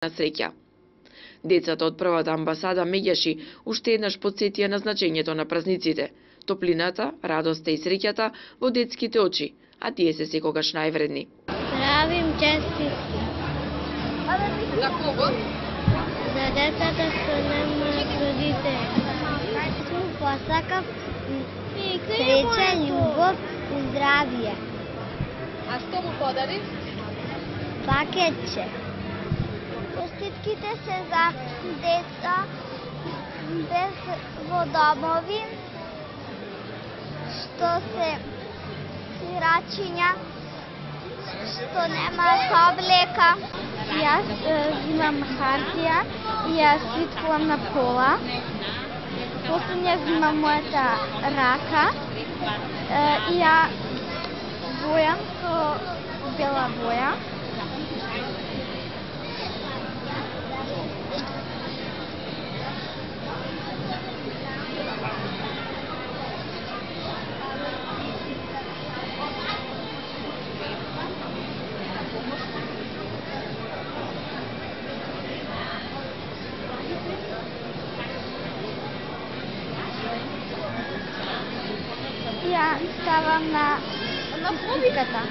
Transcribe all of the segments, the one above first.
на среќа. Децата од првата амбасада меѓаши уште еднаш потсетија на значењето на празниците, топлината, радоста и среќата во детските очи, а тие се секогаш највредни. Правим честитки. За кого? За децата што немаат родители. Му посакав среќа, љубов и здравје. А што му подари? Пакетче. Честитките се за деца без во домови, што се сирачиња, што немаат облека. Јас взимам хартија и ја свиткувам на пола. После ја взимам мојата рака и ја бојам со бела боја. Ја ставам на честитката.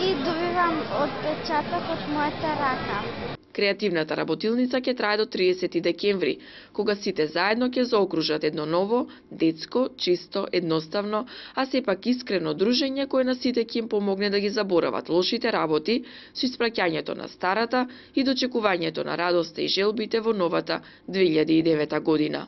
И добивам отпечаток од мојата рака. Креативната работилница ќе трае до 30 декември, кога сите заедно ќе заокружат едно ново, детско, чисто, едноставно, а сепак искрено дружење кое на сите ќе им помогне да ги заборават лошите работи со испраќањето на старата и дочекувањето на радоста и желбите во новата 2009 година.